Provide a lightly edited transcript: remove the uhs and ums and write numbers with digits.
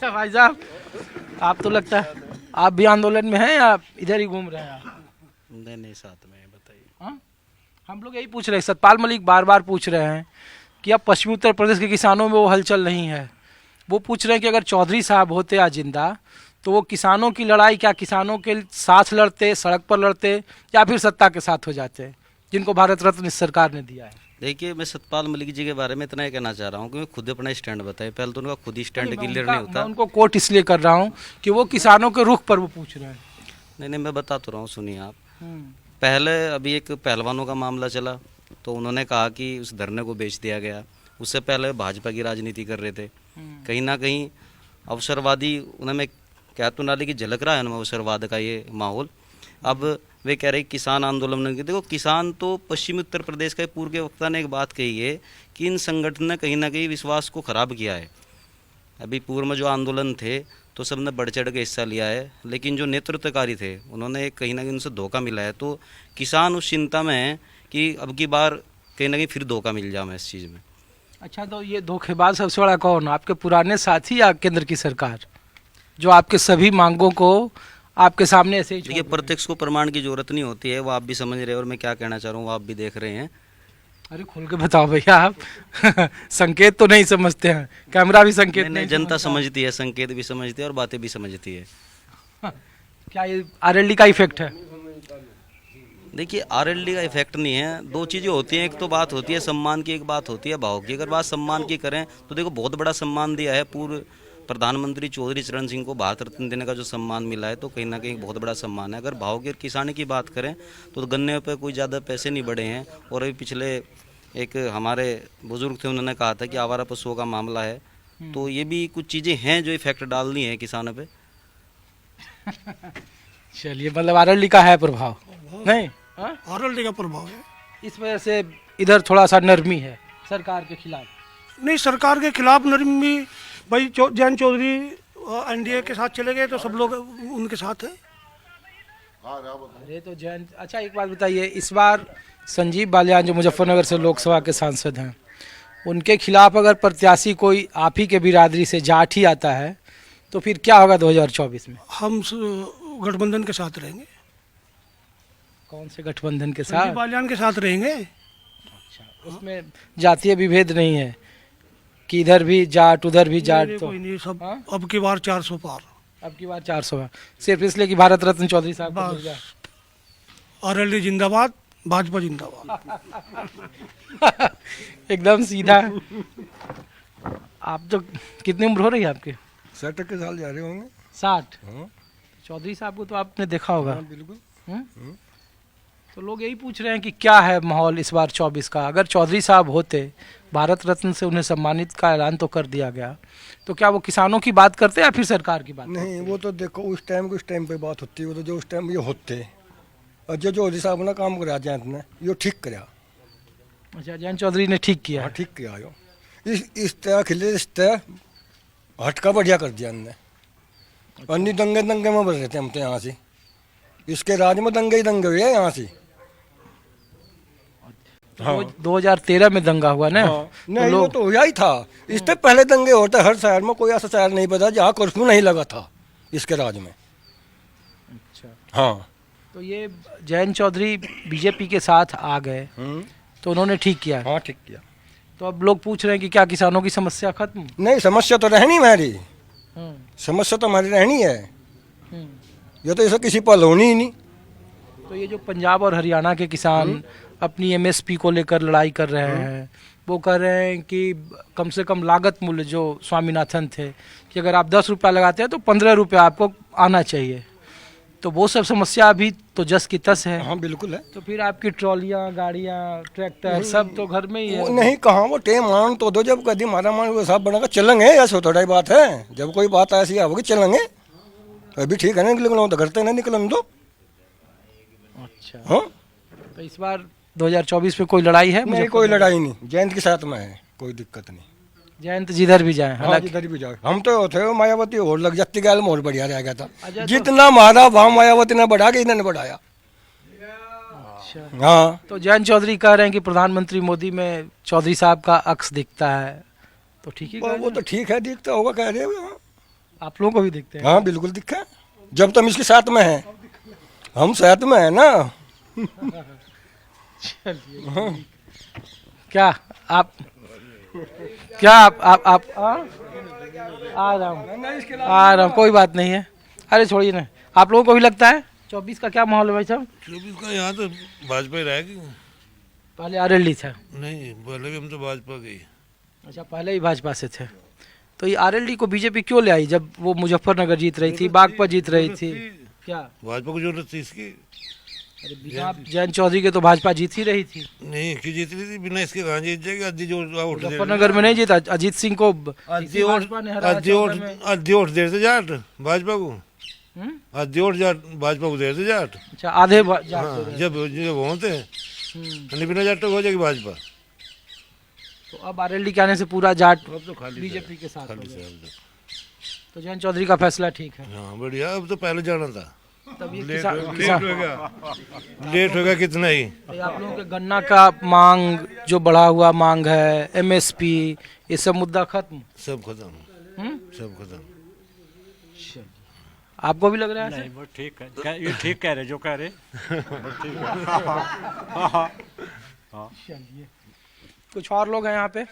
अच्छा भाई साहब, आप तो लगता है आप भी आंदोलन में हैं या इधर ही घूम रहे हैं आप? नहीं नहीं, साथ में है, बताइए। हाँ? हम लोग यही पूछ रहे हैं, सतपाल मलिक बार बार पूछ रहे हैं कि अब पश्चिमी उत्तर प्रदेश के किसानों में वो हलचल नहीं है। वो पूछ रहे हैं कि अगर चौधरी साहब होते आज जिंदा तो वो किसानों की लड़ाई क्या किसानों के साथ लड़ते, सड़क पर लड़ते, या फिर सत्ता के साथ हो जाते, जिनको भारत रत्न इस सरकार ने दिया है? देखिए, मैं सतपाल मलिक जी के बारे में इतना ही कहना चाह रहा हूँ कि मैं खुद अपना स्टैंड बताए। पहले तो उनका खुद ही स्टैंड क्लियर नहीं मैं होता। उनको कोट इसलिए कर रहा हूँ कि वो किसानों के रुख पर वो पूछ रहे हैं। नहीं नहीं, मैं बता तो रहा हूँ, सुनिए आप। हम्म, पहले अभी एक पहलवानों का मामला चला तो उन्होंने कहा कि उस धरने को बेच दिया गया। उससे पहले भाजपा की राजनीति कर रहे थे। कहीं ना कहीं अवसरवादी, उन्हें मैं कह तो ना, लेकिन झलक रहा है उनमें अवसरवाद का ये माहौल। अब वे कह रहे किसान आंदोलन की, देखो किसान तो पश्चिमी उत्तर प्रदेश के पूर्व के वक्ता ने एक बात कही है कि इन संगठन ने कहीं ना कहीं विश्वास को खराब किया है। अभी पूर्व में जो आंदोलन थे तो सबने बढ़ चढ़ के हिस्सा लिया है, लेकिन जो नेतृत्वकारी थे उन्होंने कहीं ना कहीं उनसे धोखा मिला है। तो किसान उस चिंता में है कि अब की बार कहीं ना कहीं फिर धोखा मिल जाए हमें इस चीज़ में। अच्छा, तो ये धोखेबाज सबसे बड़ा कौन, आपके पुराने साथी या केंद्र की सरकार, जो आपके सभी मांगों को आपके सामने ऐसे ही छोड़ देखिए, रहे हैं? प्रत्यक्ष को प्रमाण की जरूरत नहीं होती है, वो आप भी समझ रहे हैं और मैं क्या कहना चाह रहा हूँ वो आप भी देख रहे हैं। अरे खुल के बताओ भैया आप। संकेत तो नहीं समझते हैं, कैमरा भी संकेत नहीं नहीं नहीं, जनता समझता। समझती है, संकेत भी समझती है और बातें भी समझती है। क्या ये आरएलडी का इफेक्ट है? देखिए, आरएलडी का इफेक्ट नहीं है। दो चीज़ें होती हैं, एक तो बात होती है सम्मान की, एक बात होती है भाव की। अगर बात सम्मान की करें तो देखो बहुत बड़ा सम्मान दिया है पूर्व प्रधानमंत्री चौधरी चरण सिंह को, भारत रत्न देने का जो सम्मान मिला है तो कहीं ना कहीं बहुत बड़ा सम्मान है। अगर भाव की और किसानी की बात करें तो गन्ने पे कोई ज़्यादा पैसे नहीं बढ़े हैं। और अभी पिछले एक हमारे बुजुर्ग थे, उन्होंने कहा था कि आवारा पशुओं का मामला है, तो ये भी कुछ चीज़ें हैं जो इफेक्ट डालनी है किसानों पे। चलिए, मतलब आरएलडी का है प्रभाव नहीं? हाँ? आरएलडी का प्रभाव है। इस वजह से इधर थोड़ा सा नरमी है सरकार के खिलाफ। नहीं, सरकार के खिलाफ नरमी, भाई जयंत चौधरी एनडीए के साथ चले गए तो सब लोग उनके साथ हैं। अरे तो जयंत, अच्छा एक बात बताइए, इस बार संजीव बालियान जो मुजफ्फरनगर से लोकसभा के सांसद हैं, उनके खिलाफ अगर प्रत्याशी कोई आप ही के बिरादरी से जाट ही आता है तो फिर क्या होगा 2024 में? हम गठबंधन के साथ रहेंगे, कौन से गठबंधन के संजीव साथ? बालियान के साथ रहेंगे। उसमें जातीय विभेद नहीं है कि इधर भी जाट उधर भी जाट? नहीं, तो कोई नहीं, सब हाँ? अब की बार 400 पार। अब की बार 400 है, सिर्फ इसलिए कि भारत रत्न चौधरी साहब को मिल बस। गया। आरएलडी जिंदाबाद, भाजपा जिंदाबाद। एकदम सीधा। आप तो कितनी उम्र हो रही है आपकी? 60 के साल जा रहे होंगे। 60? हाँ चौधरी साहब को तो आपने देखा होगा। हाँ, बिल्कुल। हम्म? तो लोग यही पूछ रहे हैं कि क्या है माहौल इस बार 24 का। अगर चौधरी साहब होते, भारत रत्न से उन्हें सम्मानित का ऐलान तो कर दिया गया, तो क्या वो किसानों की बात करते या फिर सरकार की बात? नहीं, वो तो देखो उस टाइम पे बात होती है, वो तो जो उस टाइम ये होते और जो चौधरी साहब ने काम कराया जयंत ने, यो ठीक कराया। अच्छा, जयंत चौधरी ने ठीक किया हाँ है। ठीक किया यो। इस तरह खिले, इस तरह हटका बढ़िया कर दिया इनने। अन्य दंगे दंगे में बढ़ रहे थे हम तो यहाँ से, इसके राज में दंगे ही दंगे हुए यहाँ से। हाँ। 2013 में दंगा हुआ ना? हाँ, तो नहीं वो लोग तो हुआ ही था। इससे पहले दंगे होते, हर शहर में कोई ऐसा शहर नहीं बता जहाँ कर्फ्यू नहीं लगा था इसके राज में। अच्छा, हाँ। तो ये जयंत चौधरी बीजेपी के साथ आ गए तो उन्होंने ठीक किया। हाँ ठीक किया। तो अब लोग पूछ रहे हैं कि क्या किसानों की समस्या खत्म? नहीं, समस्या तो रहनी हमारी, हम्म, समस्या तो हमारी रहनी है। हम्म। ये तो ऐसा किसी पल होनी ही नहीं। तो ये जो पंजाब और हरियाणा के किसान अपनी एमएसपी को लेकर लड़ाई कर रहे हैं, वो कह रहे हैं कि कम से कम लागत मूल्य, जो स्वामीनाथन थे कि अगर आप 10 रुपया लगाते हैं तो 15 रुपया आपको आना चाहिए, तो वो सब समस्या अभी तो जस की तस है। हाँ बिल्कुल है। तो फिर आपकी ट्रॉलियाँ, गाड़ियाँ, ट्रैक्टर सब तो घर में ही वो है। नहीं, कहाँ वो टेम मान तो दो, जब कभी मारा मान वो साहब बनाकर चलेंगे, ऐसा थोड़ा ही बात है। जब कोई बात ऐसी होगी चलेंगे, अभी ठीक है ना, निकलना तो करते ना, निकलन दो। अच्छा, हाँ तो इस बार 2024 में कोई लड़ाई है? नहीं, कोई लड़ाई नहीं, जयंत के साथ में है, कोई दिक्कत नहीं। जयंत जिधर भी जाए, हाँ हालांकि जिधर भी जाओ, हम तो थे वो मायावती और लग जाती गैल में और बढ़िया रह गया था। अच्छा, तो- जितना मारा भाव मायावती ने बढ़ा के इन्होंने बढ़ाया। अच्छा, हाँ तो जयंत चौधरी कह रहे हैं कि प्रधानमंत्री मोदी में चौधरी साहब का अक्स दिखता है, तो ठीक ही कह रहे वो हैं। तो ठीक है, दिखता होगा, कह रहे हो। हाँ। आप लोगों को भी दिखते हैं? हाँ बिल्कुल दिखा, जब तुम इसके साथ में हैं, हम साथ में हैं ना। क्या आप आ रहा हूँ, कोई बात नहीं है। अरे छोड़िए ना, आप लोगों को भी लगता है 24 का क्या माहौल है भाई साहब? 24 का यहाँ तो भाजपा ही रहेगी। पहले आरएलडी था। नहीं, पहले भी हम तो भाजपा गई। अच्छा, पहले ही भाजपा से थे। तो ये आरएलडी को बीजेपी क्यों ले आई जब वो मुजफ्फरनगर जीत रही थी, बागपत जीत रही थी? क्या भाजपा को जरूरत थी इसकी? अरे बिना जयंत चौधरी के तो भाजपा जीत ही रही थी। नहीं, की जीत रही थी, बिना इसके कहाँ जीत जाएगी? आधी जो वोट मुजफ्फरनगर में नहीं जीता, अजीत सिंह को आधी भाजपा ने हराया वोट 14 में। आधी वोट दे थे जाट भाजपा को, हम्म? आधी वोट जाट भाजपा को दे थे जाट। अच्छा, आधे जाट हाँ, दे रहे हैं। जब होते हैं हम्म। बिना जाट हो जाएगी भाजपा। तो अब आरएलडी के आने से पूरा जाट अब तो खाली बीजेपी के साथ हो खाली से गया। अब तो। तो जयंत चौधरी का फैसला ठीक है। हाँ बढ़िया, अब तो पहले जाना था। तब ये लेट किसान हो गया कितना ही। तो आप लोगों के गन्ना का मांग जो बढ़ा हुआ मांग है, एमएसपी, ये सब मुद्दा खत्म? सब खत्म, हम्म? सब खत्म। आपको भी लग रहा है ऐसे? नहीं वो ठीक है, ये ठीक कह रहे जो कह रहे। चलिए, कुछ और लोग हैं यहाँ पे।